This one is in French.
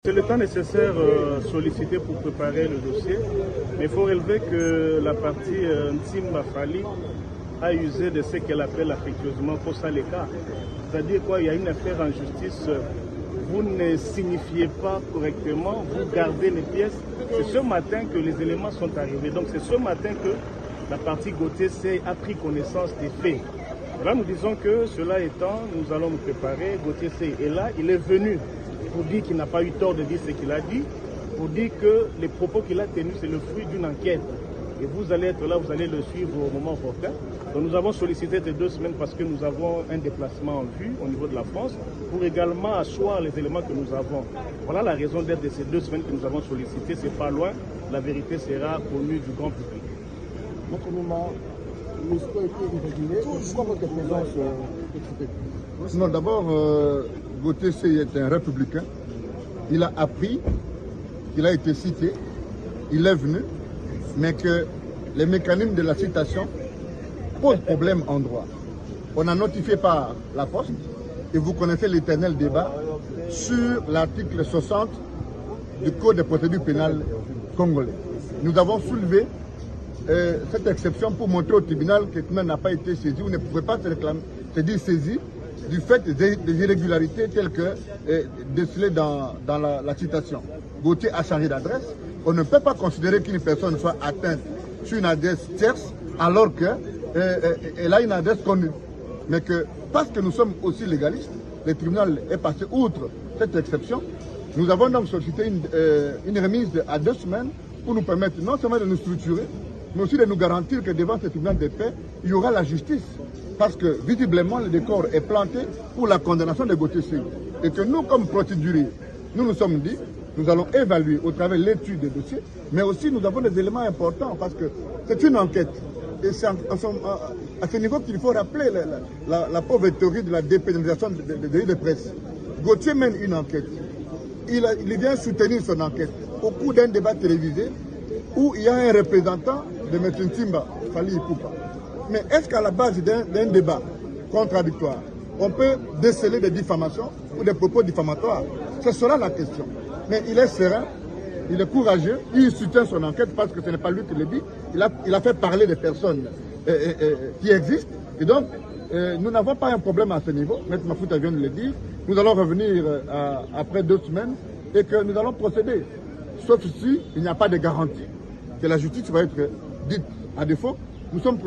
C'est le temps nécessaire sollicité pour préparer le dossier, mais il faut relever que la partie Ntimba Fally a usé de ce qu'elle appelle affectueusement Kosaleka. C'est-à-dire quoi, il y a une affaire en justice, vous ne signifiez pas correctement, vous gardez les pièces. C'est ce matin que les éléments sont arrivés. Donc c'est ce matin que la partie Gauthier a pris connaissance des faits. Là nous disons que cela étant, nous allons nous préparer. Gauthier est là, il est venu pour dire qu'il n'a pas eu tort de dire ce qu'il a dit, pour dire que les propos qu'il a tenus, c'est le fruit d'une enquête. Et vous allez être là, vous allez le suivre au moment opportun. Donc nous avons sollicité ces 2 semaines parce que nous avons un déplacement en vue au niveau de la France pour également asseoir les éléments que nous avons. Voilà la raison d'être de ces 2 semaines que nous avons sollicité. C'est pas loin, la vérité sera connue du grand public. Notre moment, le score a été irrégulier. Pourquoi votre présence est Non, d'abord, Gauthier est un républicain. Il a appris, il a été cité, il est venu, mais que les mécanismes de la citation posent problème en droit. On a notifié par la Poste, et vous connaissez l'éternel débat sur l'article 60 du Code de procédure pénale congolais. Nous avons soulevé cette exception pour montrer au tribunal que quelqu'un n'a pas été saisi ou ne pouvait pas se dire saisi du fait des irrégularités telles que décelées dans la citation. Gauthier a changé d'adresse. On ne peut pas considérer qu'une personne soit atteinte sur une adresse tierce alors qu'elle a une adresse connue. Mais que parce que nous sommes aussi légalistes, le tribunal est passé outre cette exception. Nous avons donc sollicité une remise à 2 semaines pour nous permettre non seulement de nous structurer, mais aussi de nous garantir que devant ce tribunal de paix, il y aura la justice. Parce que visiblement, le décor est planté pour la condamnation de Gauthier. Et que nous, comme procéduriers, nous nous sommes dit, nous allons évaluer au travers de l'étude des dossiers, mais aussi nous avons des éléments importants parce que c'est une enquête. Et c'est à ce niveau qu'il faut rappeler la pauvre théorie de la dépénalisation des délits de presse. Gauthier mène une enquête. Il vient soutenir son enquête au cours d'un débat télévisé où il y a un représentant de M. Ntimba Fally Ipupa. Mais est-ce qu'à la base d'un débat contradictoire, on peut déceler des diffamations ou des propos diffamatoires? C'est cela la question. Mais il est serein, il est courageux, il soutient son enquête parce que ce n'est pas lui qui le dit. Il a fait parler des personnes qui existent. Et donc, nous n'avons pas un problème à ce niveau. M. Mafouta vient de le dire. Nous allons revenir après 2 semaines et que nous allons procéder. Sauf si il n'y a pas de garantie que la justice va être dite. À défaut, nous sommes